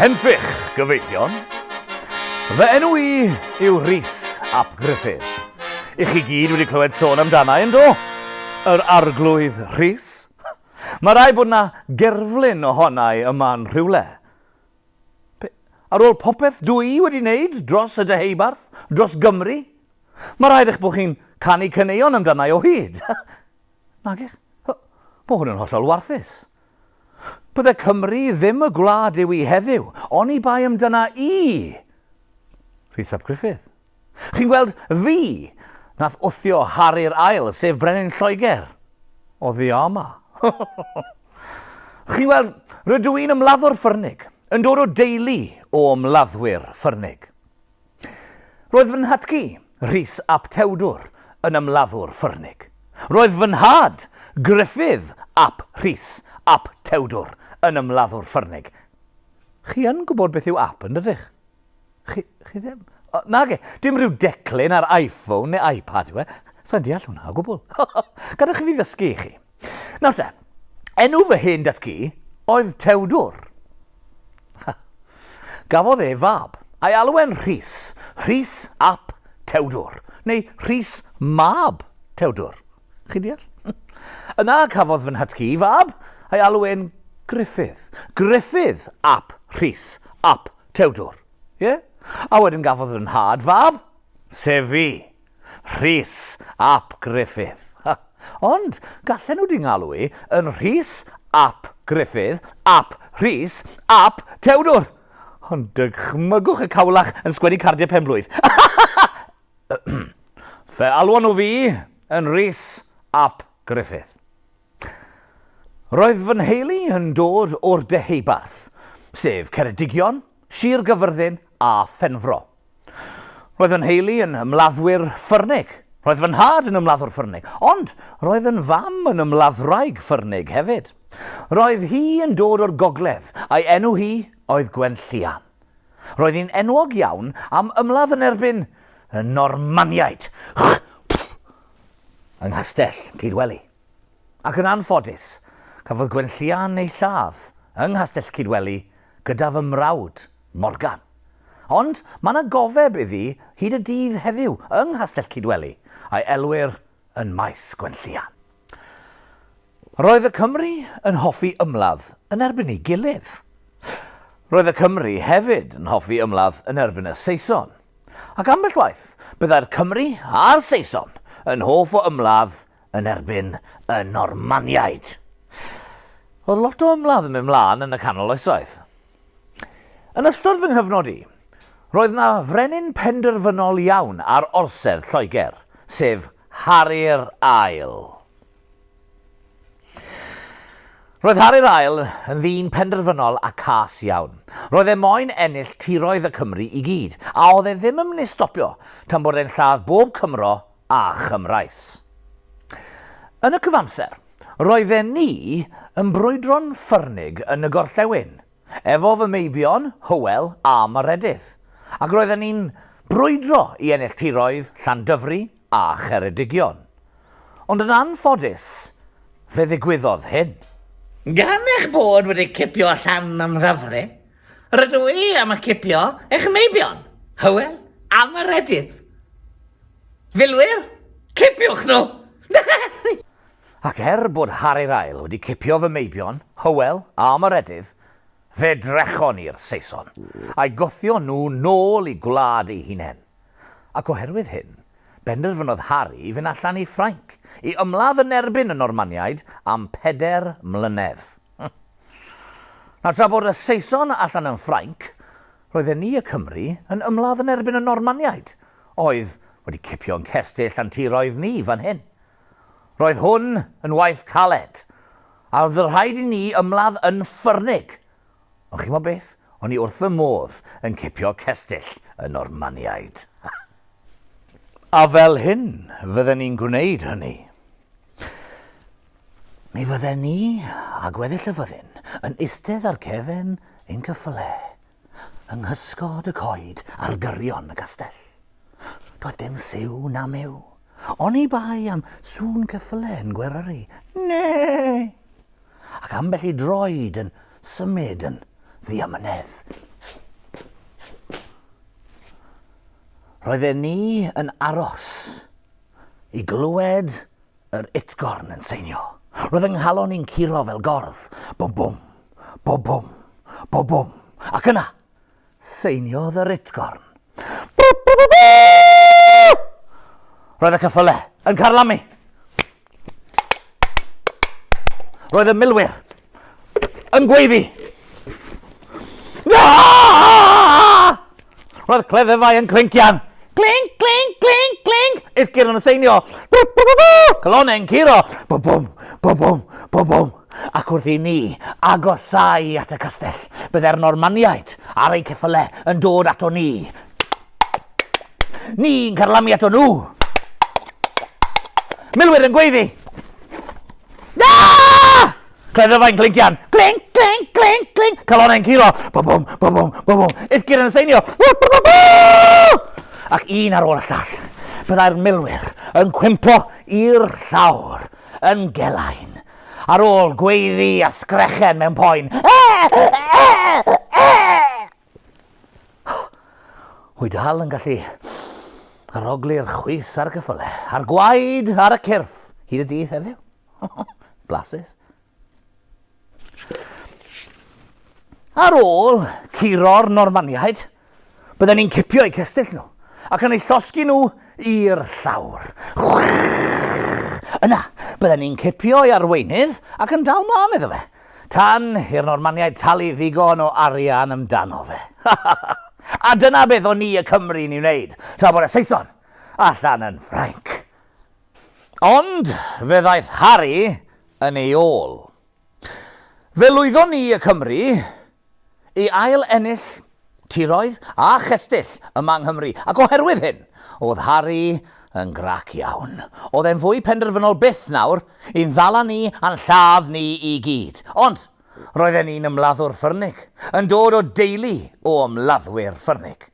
Henffych, gyfeillion. Fy enw I yw Rhys ap Gruffydd. I chi gyd wedi clywed sôn amdana ynddo? Yr Arglwydd Rhys. Mae rai bod na gerflun ohonau yma'n rhywle. Ar ôl popeth dwi wedi wneud dros y deheubarth, dros Gymru, mae rhaid eich bod chi'n canu caneuon amdana o hyd. Nag eich? Mae hwn yn hollol warthus. Bydde Cymru ddim y gwlad yw I heddiw, ond I bai amdana I. Rhys ap Gruffydd. Chi'n gweld fi nath wthio Harri'r Ail, sef Brenin Lloegr. O ddia yma. Chi'n gweld, rydw i'n ymladdwr ffyrnig, yn dod o deulu o ymladdwyr ffyrnig. Roedd fy nhatgu, Rhys ap Tewdwr, yn ymladdwr ffyrnig. Roedd fy nhad, Gruffydd ap Rhys ap Tewdwr, yn ymladdwr ffyrnig. Chi yn gwybod beth yw ap yn dydych? Chi ddim? Nage, dim rhyw declyn ar iPhone neu iPad yw e. Sa'n deall hwnna o gwbl. Gadwch chi fi ddysgu I chi. Nawr te, enw fy hen datgu oedd Tewdwr. Gafodd e fab, a'i alwen Rhys, Rhys ap Tewdwr, neu Rhys mab Tewdwr. Chi deall? Yna cafodd fy nhatgu fab, a'i alwen Gruffydd. Gruffydd ap Rhys ap Tewdwr. Ie? A wedyn gafodd yn nhad fab, sef fi, Rhys ap Gruffydd. Ond gallen nhw di'n galw I yn Rhys ap Gruffydd ap Rhys ap Tewdwr. Ond dychmygwch y cawlach yn sgwennu cardiau penblwydd. Fe alwan o fi yn Rhys ap Gruffydd. Roedd fy nheulu yn dod o'r deheubarth, sef Ceredigion, Sir Gyfyrddin a Phenfro. Roedd fy nheulu yn ymladdwyr ffyrnig. Roedd fy nhad yn ymladdwr ffyrnig, ond roedd yn fam yn ymladdwraig ffyrnig hefyd. Roedd hi yn dod o'r gogledd, a'i enw hi oedd Gwenllian. Roedd hi'n enwog iawn am ymladd yn erbyn y Normaniaid yng Nghastell Cydweli. Ac yn anffodus, cafodd Gwenllian ei lladd yng Nghastell Cydweli gyda fy mrawd Morgan. Ond mae yna gofeb iddi hyd y dydd heddiw yng Nghastell Cydweli a'i elwyr yn maes Gwenllian. Roedd y Cymru yn hoffi ymladd yn erbyn ei gilydd. Roedd y Cymru hefyd yn hoffi ymladd yn erbyn y Saeson. Ac ambell waith, byddai'r Cymru a'r Saeson yn hoff o ymladd yn erbyn y Normaniaid. Oedd lot o ymladd yn mynd mlaen yn y canol oesoedd. Yn ystod fy nghyfnod I, roedd yna frenin penderfynol iawn ar orsedd Lloegr, sef Harri'r Ail. Roedd Harri'r Ail yn ddyn penderfynol a cas iawn. Roedd e moyn ennill tiroedd y Cymru I gyd, a oedd e ddim yn mynd I stopio tan bod e'n lladd bob Cymro a Chymraes. Yn y cyfamser, roedd e ni yn brwydro'n ffyrnig yn y gorllewin, efo fy meibion, Hywel a Maredydd, ac roedd ni'n brwydro I ennill tiroedd Llandyfri a Cheredigion. Ond yn anffodus, fe ddigwyddodd hyn. Gan eich bod wedi cipio allan am ddyfru, rydw I am y cipio eich meibion, Hywel a Maredydd. Filwyr, cipiwch nhw! Ac bod Harri'r Ail wedi cipio fy meibion, Hywel a Maredydd, fe drechon i'r Saeson, a'i gothio nhw nôl I gwlad ei hunain. Ac oherwydd hyn, benderfynodd Harri fynd allan I Ffrainc, I ymladd yn erbyn y Normaniaid am 4 mlynedd. Na tra bod y Saeson allan yn Ffrainc, roedden ni y Cymru yn ymladd yn erbyn y Normaniaid, oedd wedi cipio'n cestyll a'n tiroedd ni fan hyn. Roedd hwn yn waith caled, a oedd rhaid I ni ymladd yn ffyrnig. Ond chi'n mo beth? O'n I wrth fy modd yn cipio cestyll y Normaniaid. A fel hyn, fydden ni'n gwneud hynny. Mi fydden ni, a gweddill y fyddin, yn istedd ar cefn ein cyffyle, yng nghysgod y coed ar gyrion y castell. Doedd dim siw na mew, ond I bai am sŵn cyffyle yn gweryru. Nee! Ac ambell I droed yn symud yn ddiamynedd roedden ni yn aros i glywed yr utgorn yn seinio. Roedd yng nghalon ni'n curo fel gordd. Bwm, bwm, bwm, bwm, bwm, bwm. Ac yna, seiniodd yr utgorn. Roedd y ceffylau yn carlamu. Roedd y milwyr yn gweiddi. Roedd cleddefau yn clincian. Clink, clink, clink, clink. Utgorn yn seinio. Colonnau'n curo. Bwm, bwm, bwm, bwm, bwm, bwm. Ac wrth i ni agosau at y castell, byddai'r Normaniaid ar eu ceffylau yn dod ato ni. Ni'n carlamu ato nhw. Milwyr yn gweiddi. Cleddefau'n clincian. Clink, clink, clink, clink. Colonnau'n curo. Bwm, bwm, bwm, bwm, bwm, bwm. Utgorn yn seinio. Ac un ar ôl y llall, byddai'r milwyr yn cwympo i'r llawr yn gelain, ar ôl gweiddi a sgrechen mewn poen. Wy dal yn gallu aroglu'r chwys ar y ceffylau, a'r gwaed ar y cyrff, hyd y dydd heddiw. Blasus. Ar ôl curo'r Normaniaid, bydden ni'n cipio eu castell nhw, ac yn eu llosgu nhw i'r llawr. Yna, bydden ni'n cipio ei arweinydd ac yn dal mlaen iddo fe, tan i'r Normaniaid talu ddigon o arian amdano fe. A dyna beth o'n ni y Cymru ni'n wneud, tra bod y Saeson allan yn Ffrainc. Ond fe ddaeth Harry yn ei ôl. Fe lwyddon ni y Cymru i ail ennill tiroedd a chestyll yma yng Nghymru. Ac oherwydd hyn, oedd Harry yn grac iawn. Oedd e'n fwy penderfynol byth nawr i'n ddala ni a'n lladd ni i gyd. Ond roedden ni'n ymladdwr ffyrnig, yn dod o deulu o ymladdwyr ffyrnig.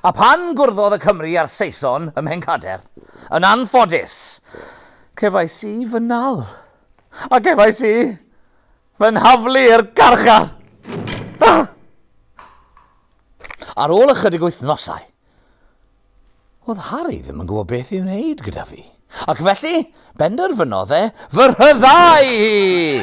A pan gwrddodd y Cymru a'r Saeson ym Mhencader, yn anffodus, cefais i fy nal. A cefais i fy nhaflu'r garchaf. Ar ôl ychydig wythnosau, oedd Harry ddim yn gwybod beth i'w wneud gyda fi. Ac felly, benderfynodd e fy rhyddau hi.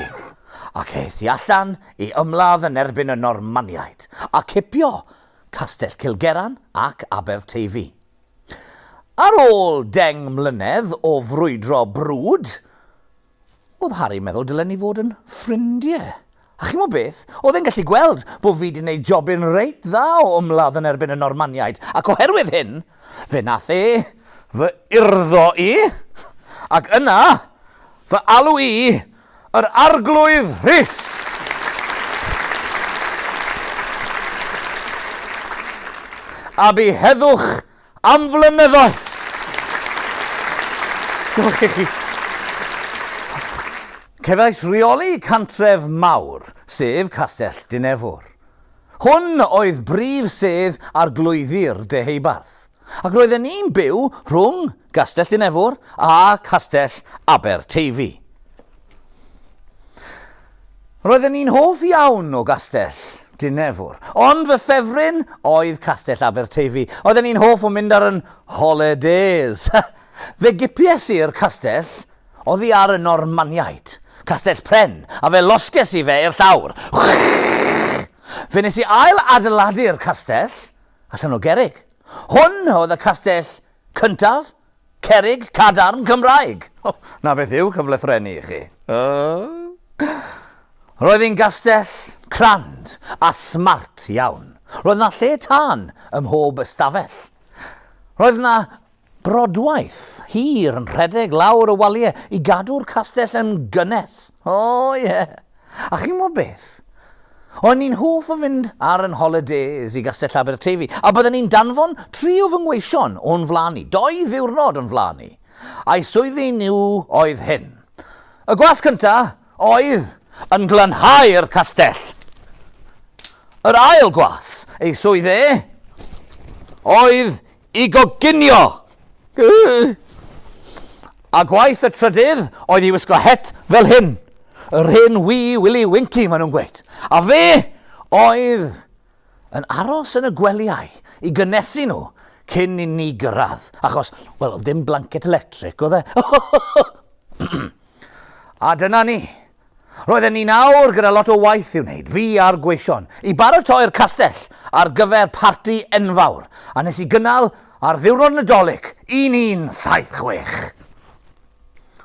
Ac es i allan i ymladd yn erbyn y Normaniaid, a cipio Castell Cilgeran ac Aberteifi. Ar ôl 10 mlynedd o frwydro brwd, oedd Harry meddwl dylen ni fod yn ffrindiau. A chi'n mo beth, oedd e'n gallu gweld bod fi wedi gwneud jobyn reit dda o ymladd yn erbyn y Normaniaid. Ac oherwydd hyn, fe nath e fy urddo i, ac yna fy alw i yr Arglwydd Rhys. A bu heddwch am flynyddoedd. Diolch i chi. Cefais reoli cantref mawr, sef Castell Dinefwr. Hwn oedd brif sedd arglwyddi'r deheubarth, ac roedden ni'n byw rhwng Castell Dinefwr a Castell Aberteifi. Roedden ni'n hoff iawn o Castell Dinefwr, ond fy ffefryn oedd Castell Aberteifi. Oedden ni'n hoff o mynd ar yn holidays. Fe gipies i'r castell oddi ar y Normaniaid, Castell Pren, a fe losges i fe i'r llawr. Fe nes i ail adeiladu'r castell allan o gerreg. Hwn oedd y castell cyntaf, cerrig, cadarn, Cymraeg. Na beth yw cyflethrenu i chi. Roedd hi'n gastell crand a smart iawn. Roedd yna lle tân ym mhob ystafell. Roedd yna brodwaith hir yn rhedeg lawr y waliau i gadw'r castell yn gynnes. A chi'n mo beth? O'n ni'n hoff o fynd ar yn holidays i Castell Aberteifi, a byddwn ni'n danfon 3 o fy ngweision o'n flanu, 2 ddiwrnod o'n flanu. A'i swyddi nhw oedd hyn. Y gwas cyntaf oedd yn glanhau'r castell. Yr ail gwas, ei swyddi, oedd i goginio. A gwaith y trydydd oedd i wisgo het fel hyn. Yr hyn wee willy winky maen nhw'n gweud. A fe oedd yn aros yn y gweliau i gynesu nhw cyn i ni gyrraedd, achos, wel, dim blanket electric oedd e. A dyna ni. Roedden ni nawr gyda lot o waith i'w wneud, fi a'r gweision, i baratoi'r castell ar gyfer parti enfawr, a nes i gynnal ar ddiwrnod Nadolig 1176.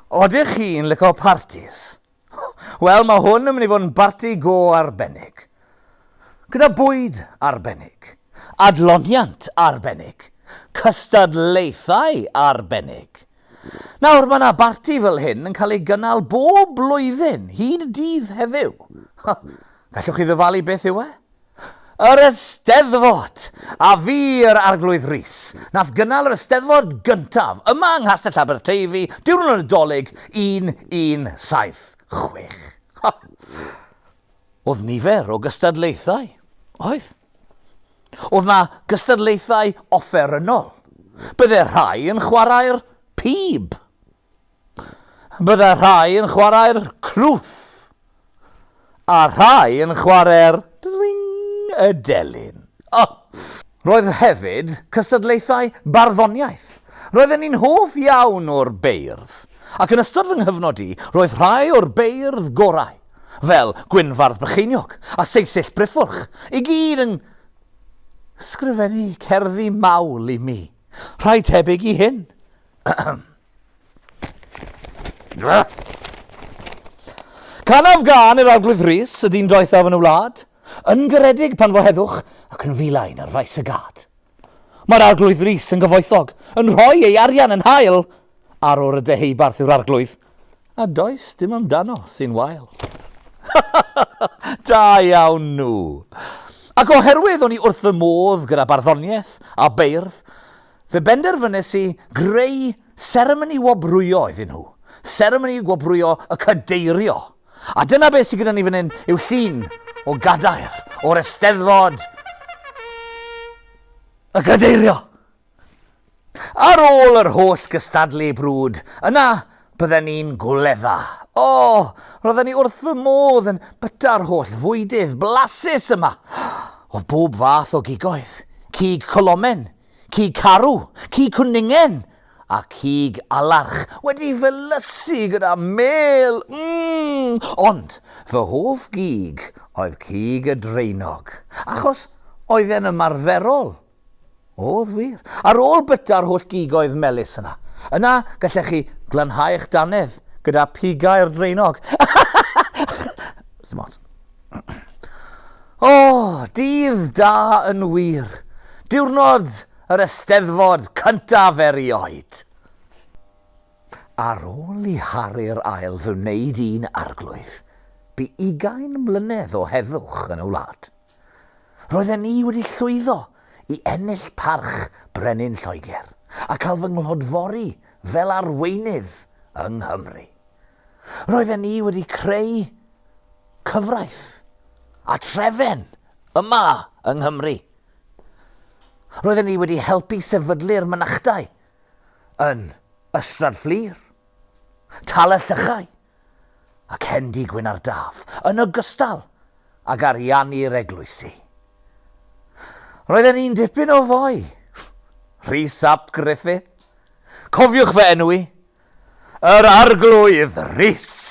Odych chi'n licio partis? Wel, mae hwn yn mynd i fod yn barti go arbennig. Gyda bwyd arbennig, adloniant arbennig, cystadlaethau arbennig. Nawr, mae yna barti fel hyn yn cael ei gynnal bob blwyddyn, hyd y dydd heddiw. Gallwch chi ddyfalu beth yw e? Yr Eisteddfod, a fi'r Arglwydd Rhys. Nath gynnal yr Eisteddfod gyntaf yma yng Nghastell Aberteifi, diwrnod Nadolig 1176. Oedd nifer o gystadlaethau, oedd. Oedd na gystadlaethau offerynol. Bydde rhai yn chwarae'r pib. Bydde rhai yn chwarae'r crwth. A rhai yn chwarae'r y delyn. Roedd hefyd cystadlaethau barddoniaeth. Roedden ni'n hoff iawn o'r beirdd. Ac yn ystod fy nghyfnod i, roedd rhai o'r beirdd gorau, fel Gwynfardd Brycheiniog a Seisyll Bryffwrch, i gyd yn sgrifennu cerddi mawl i mi. Rhai tebyg i hyn. Canaf gan yr Arglwydd Rhys y dyn doethaf yn y wlad, yn garedig pan fo heddwch ac yn filain ar faes y gad. Mae'r Arglwydd Rhys yn gyfoethog, yn rhoi ei arian yn hael ar o'r y deheubarth yw'r arglwydd, a does dim amdano sy'n wael. Da iawn nhw. Ac oherwydd o'n i wrth y modd gyda barddoniaeth a beirdd, fe benderfynnes i greu seremoni wobrwyo iddyn nhw. Seremoni wobrwyo y cadeirio. A dyna beth sydd gyda ni fan hyn yw llun o gadair o'r Eisteddfod y cadeirio. Ar ôl yr holl gystadlu brwd, yna bydden ni'n gwledda. Roedden ni wrth fy modd yn byta'r holl fwydydd blasus yma. O bob fath o gigoedd. Cig colomen, cig carw, cig cwningen a cig alarch wedi felysu gyda mel. Ond fy hoff gig oedd cig y dreinog, achos oedd e'n ymarferol. Oedd wir. Ar ôl byta'r holl gigoedd melys yna gallech chi glanhau eich dannedd gyda pigau'r dreinog. Smart. Dydd da yn wir. Diwrnod yr Eisteddfod cyntaf erioed. Ar ôl i Harri'r ail fy wneud un arglwydd, bu 20 mlynedd o heddwch yn y wlad. Roedden ni wedi llwyddo i ennill parch Brenin Lloegr a cael fy nghlodfori fel arweinydd yng Nghymru. Roedden ni wedi creu cyfraith a trefen yma yng Nghymru. Roedden ni wedi helpu sefydlu'r mynachdau yn Ystrad Fflir, Talell Llychau ac Hendi Gwyn ar Daf, yn ogystal ag ariannu'r eglwysi. Roedden ni'n dipyn o foi. Rhys ap Griffith. Cofiwch fe enwi, yr Arglwydd Rhys.